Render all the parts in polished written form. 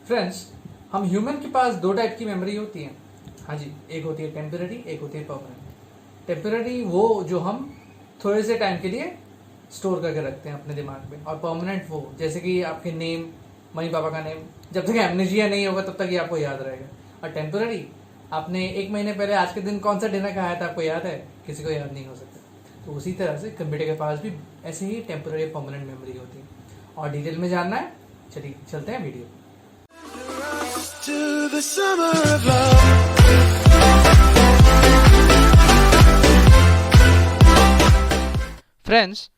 Friends, हम human के पास दो टाइप की मेमोरी होती है। हाँ जी, एक होती है टेम्पररी, एक होती है परमानेंट। टेम्पररी वो जो हम थोड़े से टाइम के लिए स्टोर करके रखते हैं अपने दिमाग में, और परमानेंट वो जैसे कि आपके नेम, मम्मी पापा का नेम, जब तक एमनेजिया नहीं होगा तब तक ये आपको याद रहेगा। और टेम्पररी, आपने एक महीने पहले आज के दिन कौन सा डिनर खाया था आपको याद है? किसी को याद नहीं हो सकता। तो उसी तरह से कंप्यूटर के पास भी ऐसे ही टेम्पररी परमानेंट मेमोरी होती है। और डिटेल में जानना है, चलिए चलते हैं video. To the summer of love. Friends,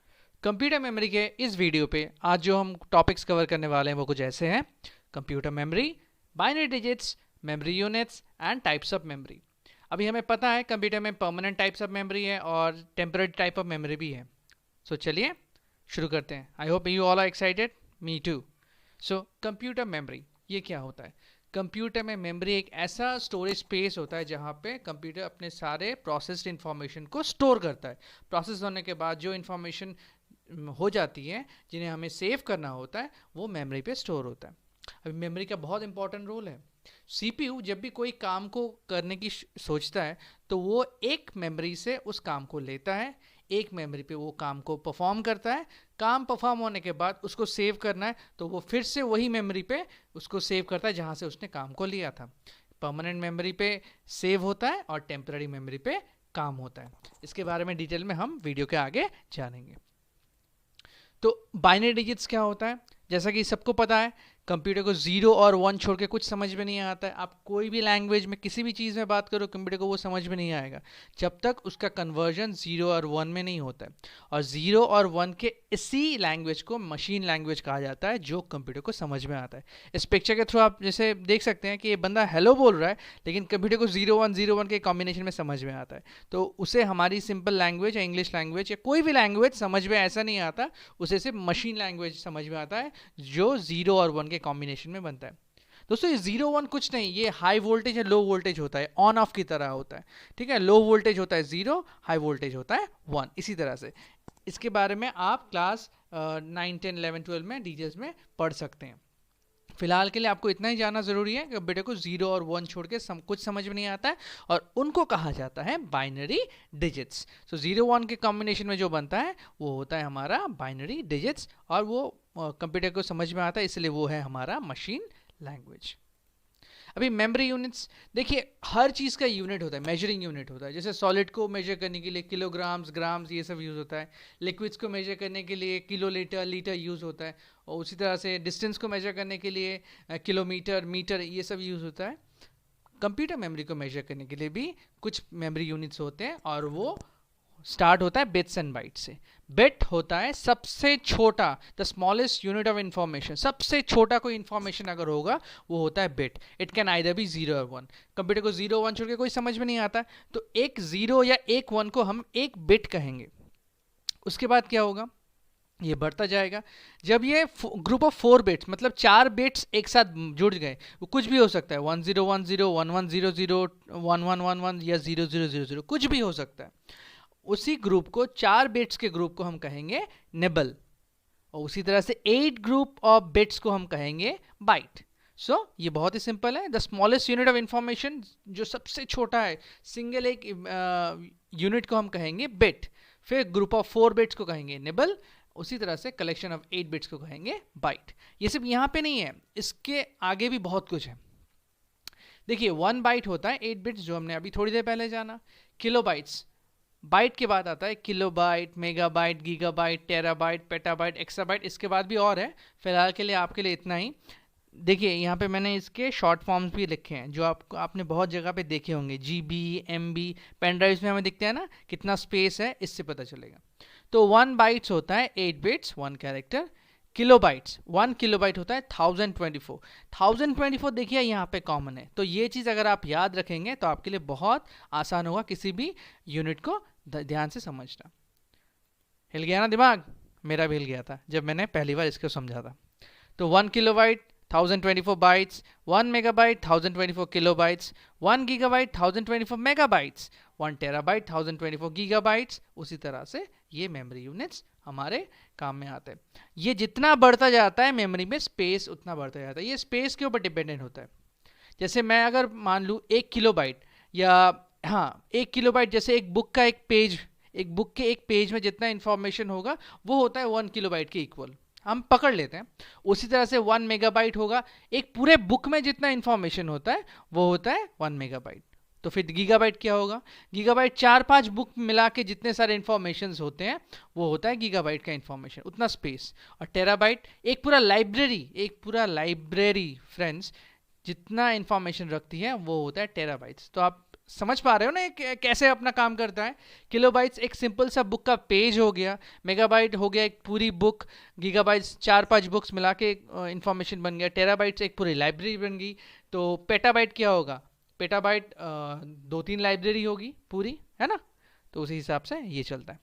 computer memory के इस वीडियो पे आज जो हम टॉपिक्स कवर करने वाले हैं वो कुछ ऐसे हैं: computer memory, binary digits, memory units and types of memory. अभी हमें पता है कंप्यूटर में परमानेंट टाइप्स ऑफ मेमोरी है और टेम्पररी टाइप ऑफ मेमोरी भी है। सो चलिए शुरू करते हैं। I hope you all are excited, me too. So computer memory ये क्या होता है? कंप्यूटर में मेमोरी एक ऐसा स्टोरेज स्पेस होता है जहाँ पे कंप्यूटर अपने सारे प्रोसेस्ड इन्फॉर्मेशन को स्टोर करता है। प्रोसेस होने के बाद जो इन्फॉर्मेशन हो जाती है जिन्हें हमें सेव करना होता है वो मेमोरी पे स्टोर होता है। अभी मेमोरी का बहुत इंपॉर्टेंट रोल है। सीपीयू जब भी कोई काम को करने की सोचता है तो वो एक मेमोरी से उस काम को लेता है, एक मेमोरी पे वो काम को परफॉर्म करता है। काम परफॉर्म होने के बाद उसको सेव करना है तो वो फिर से वही मेमोरी पे उसको सेव करता है जहाँ से उसने काम को लिया था। परमानेंट मेमोरी पे सेव होता है और टेम्पररी मेमोरी पे काम होता है। इसके बारे में डिटेल में हम वीडियो के आगे जानेंगे। तो बाइनरी डिजिट्स क्या होता है? जैसा कि सबको पता है, कंप्यूटर को 0 और 1 छोड़ के कुछ समझ में नहीं आता है। आप कोई भी लैंग्वेज में किसी भी चीज़ में बात करो, कंप्यूटर को वो समझ में नहीं आएगा जब तक उसका कन्वर्जन 0 और 1 में नहीं होता है। और 0 और 1 के इसी लैंग्वेज को मशीन लैंग्वेज कहा जाता है जो कंप्यूटर को समझ में आता है। इस पिक्चर के थ्रू आप जैसे देख सकते हैं कि ये बंदा हेलो बोल रहा है लेकिन कंप्यूटर को 0 1 के कॉम्बिनेशन में समझ में आता है। तो उसे हमारी सिंपल लैंग्वेज या इंग्लिश लैंग्वेज या कोई भी लैंग्वेज समझ में ऐसा नहीं आता, उसे सिर्फ मशीन लैंग्वेज समझ में आता है जो 0 और 1 के कॉम्बिनेशन में बनता है। दोस्तों, ये 0 1 कुछ नहीं, ये हाई वोल्टेज या लो वोल्टेज होता है, ऑन ऑफ की तरह होता है। ठीक है, लो वोल्टेज होता है 0, हाई वोल्टेज होता है 1। इसी तरह से इसके बारे में आप क्लास 9 10 11 12 में डिटेल्स में पढ़ सकते हैं। फिलहाल के लिए आपको इतना ही जानना जरूरी है कि बेटे को 0 और 1 छोड़ के कुछ समझ में नहीं आता है और उनको कहा जाता है बाइनरी डिजिट्स। सो 0 1 के कॉम्बिनेशन में जो बनता है वो होता है हमारा बाइनरी डिजिट्स, और वो कंप्यूटर को समझ में आता है, इसलिए वो है हमारा मशीन लैंग्वेज। अभी मेमोरी यूनिट्स देखिए, हर चीज़ का यूनिट होता है, मेजरिंग यूनिट होता है। जैसे सॉलिड को मेजर करने के लिए किलोग्राम्स, ग्राम्स ये सब यूज़ होता है। लिक्विड्स को मेजर करने के लिए किलोलीटर, लीटर यूज़ होता है। और उसी तरह से डिस्टेंस को मेजर करने के लिए किलोमीटर, मीटर ये सब यूज़ होता है। कंप्यूटर मेमोरी को मेजर करने के लिए भी कुछ मेमोरी यूनिट्स होते हैं और वो स्टार्ट होता है बिट्स एंड बाइट्स से। बिट होता है सबसे छोटा, the smallest unit of information. सबसे छोटा कोई इंफॉर्मेशन अगर होगा वो होता है bit. It can either be 0 और 1। कंप्यूटर को 0 1 छोड़ के कोई समझ में नहीं आता, तो एक 0 या एक 1 को हम एक बिट कहेंगे। उसके बाद क्या होगा, ये बढ़ता जाएगा। जब ये ग्रुप ऑफ 4 बिट्स मतलब 4 बिट्स एक साथ जुड़ गए, वो कुछ भी हो सकता है, 1 0 1 0 1 1 0 0 1 1 1 1 या 0 0 0 0, कुछ भी हो सकता है। उसी ग्रुप को 4 बिट्स के ग्रुप को हम कहेंगे निबल, और उसी तरह से 8 ग्रुप ऑफ बिट्स को हम कहेंगे बाइट। सो ये बहुत ही सिंपल है। The smallest unit of information, जो सबसे छोटा है, सिंगल एक यूनिट को हम कहेंगे बिट। फिर ग्रुप ऑफ 4 बिट्स को कहेंगे निबल, उसी तरह से कलेक्शन ऑफ 8 बिट्स को कहेंगे बाइट। ये सिर्फ यहाँ पे नहीं है, इसके आगे भी बहुत कुछ है। देखिए, 1 बाइट होता है 8 बिट्स, जो हमने अभी थोड़ी देर पहले जाना। किलो बाइट्स, बाइट के बाद आता है kilobyte, megabyte, gigabyte, terabyte, petabyte, exabyte. इसके बाद भी और है, फिलहाल के लिए आपके लिए इतना ही। देखिए यहाँ पे मैंने इसके शॉर्ट फॉर्म्स भी लिखे हैं जो आपने बहुत जगह पे देखे होंगे। GB, MB, पेन ड्राइव्स में हमें दिखते हैं ना कितना स्पेस है, इससे पता चलेगा। तो 1 बाइट्स होता है 8 बिट्स 1 कैरेक्टर। किलोबाइट्स, 1 किलोबाइट होता है 1024। 1024 देखिए यहाँ पे कॉमन है, तो ये चीज़ अगर आप याद रखेंगे तो आपके लिए बहुत आसान होगा किसी भी यूनिट को ध्यान से समझना। हिल गया ना दिमाग? मेरा भी हिल गया था जब मैंने पहली बार इसको समझा था। तो 1 kilobyte 1024 bytes, 1 megabyte 1024 kilobytes, 1 gigabyte 1024 megabytes, 1 terabyte 1024 gigabytes, उसी तरह से ये मेमोरी यूनिट्स हमारे काम में आते हैं। ये जितना बढ़ता जाता है मेमोरी में स्पेस उतना बढ़ता जाता है, ये स्पेस के ऊपर डिपेंडेंट होता है। जैसे मैं अगर मान लूँ 1 किलोबाइट या हाँ 1 किलोबाइट, जैसे एक बुक का एक पेज, एक बुक के एक पेज में जितना इन्फॉर्मेशन होगा वो होता है 1 किलोबाइट के इक्वल, हम पकड़ लेते हैं। उसी तरह से 1 मेगाबाइट होगा, एक पूरे बुक में जितना इन्फॉर्मेशन होता है वो होता है 1 मेगाबाइट। तो फिर गीगाबाइट क्या होगा? गीगाबाइट 4-5 बुक मिला के जितने सारे इन्फॉर्मेशन होते हैं वो होता है गीगाबाइट का इन्फॉर्मेशन, उतना स्पेस। और टेराबाइट एक पूरा लाइब्रेरी फ्रेंड्स जितना इन्फॉर्मेशन रखती है वो होता है टेराबाइट्स। तो आप समझ पा रहे हो ना ये कैसे अपना काम करता है। किलोबाइट्स एक सिंपल सा बुक का पेज हो गया, मेगाबाइट हो गया एक पूरी बुक, गीगाबाइट्स 4-5 बुक्स मिला के इन्फॉर्मेशन बन गया, टेराबाइट्स एक पूरी लाइब्रेरी बन गई। तो पेटाबाइट क्या होगा? पेटाबाइट 2-3 लाइब्रेरी होगी पूरी, है ना। तो उसी हिसाब से ये चलता है।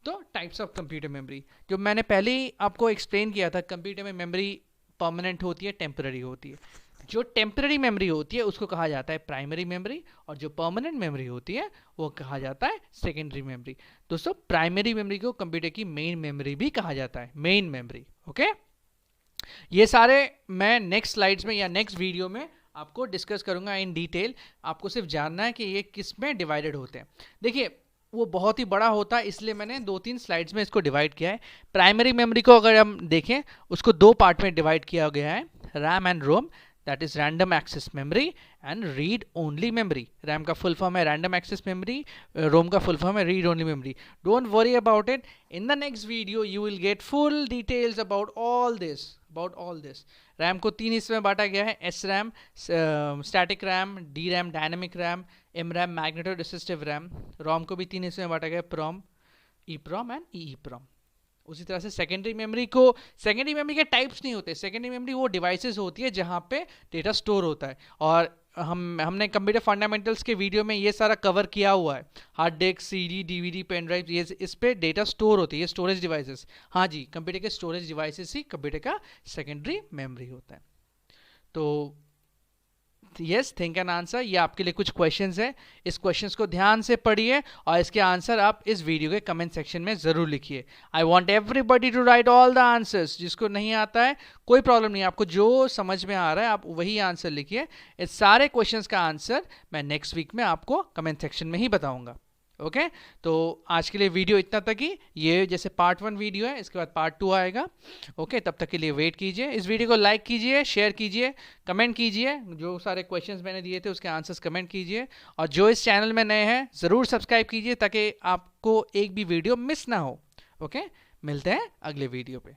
तो टाइप्स ऑफ कंप्यूटर मेमोरी जो मैंने पहले ही आपको एक्सप्लेन किया था, कंप्यूटर में मेमोरी परमानेंट होती है, टेम्पररी होती है। जो टेम्पररी मेमोरी होती है उसको कहा जाता है प्राइमरी मेमोरी, और जो परमानेंट मेमोरी होती है वो कहा जाता है सेकेंडरी मेमोरी। दोस्तों प्राइमरी मेमोरी को कंप्यूटर की मेन मेमोरी भी कहा जाता है, मेन मेमोरी। ओके, ये सारे मैं नेक्स्ट स्लाइड्स में या नेक्स्ट वीडियो में आपको डिस्कस करूंगा इन डिटेल। आपको सिर्फ जानना है कि ये किस में डिवाइडेड होते हैं। देखिए वो बहुत ही बड़ा होता है, इसलिए मैंने 2-3 स्लाइड्स में इसको डिवाइड किया है। प्राइमरी मेमोरी को अगर हम देखें उसको 2 पार्ट में डिवाइड किया गया है, RAM and ROM, that is random access memory and read only memory। RAM का full form है random access memory, ROM का full form है read only memory। Don't worry about it, in the next video you will get full details about all this। RAM को 3 हिस्से में बांटा गया है, SRAM static RAM, DRAM dynamic RAM, MRAM magneto resistive RAM। ROM को भी 3 हिस्से में बांटा गया है, PROM, EEPROM and EEPROM। उसी तरह से सेकेंडरी मेमोरी के टाइप्स नहीं होते। सेकेंडरी मेमोरी वो डिवाइसेस होती है जहाँ पे डेटा स्टोर होता है, और हमने कंप्यूटर फंडामेंटल्स के वीडियो में ये सारा कवर किया हुआ है। Hard disk, CD, DVD, pen drive, ये इस पे डेटा स्टोर होती है, ये स्टोरेज डिवाइसेस। हाँ जी, कंप्यूटर के स्टोरेज डिवाइसेस ही कंप्यूटर का सेकेंडरी मेमोरी होता है। तो यस, थिंक एंड आंसर, ये आपके लिए कुछ क्वेश्चंस है। इस क्वेश्चंस को ध्यान से पढ़िए और इसके आंसर आप इस वीडियो के कमेंट सेक्शन में ज़रूर लिखिए। I want everybody to write all the answers. जिसको नहीं आता है कोई प्रॉब्लम नहीं, आपको जो समझ में आ रहा है आप वही आंसर लिखिए। इस सारे क्वेश्चंस का आंसर मैं नेक्स्ट वीक में आपको कमेंट सेक्शन में ही बताऊँगा। ओके, तो आज के लिए वीडियो इतना तक ही। ये जैसे पार्ट 1 वीडियो है, इसके बाद पार्ट 2 आएगा। ओके, तब तक के लिए वेट कीजिए। इस वीडियो को लाइक कीजिए, शेयर कीजिए, कमेंट कीजिए। जो सारे क्वेश्चंस मैंने दिए थे उसके आंसर्स कमेंट कीजिए। और जो इस चैनल में नए हैं ज़रूर सब्सक्राइब कीजिए ताकि आपको एक भी वीडियो मिस ना हो। ओके, मिलते हैं अगले वीडियो पे।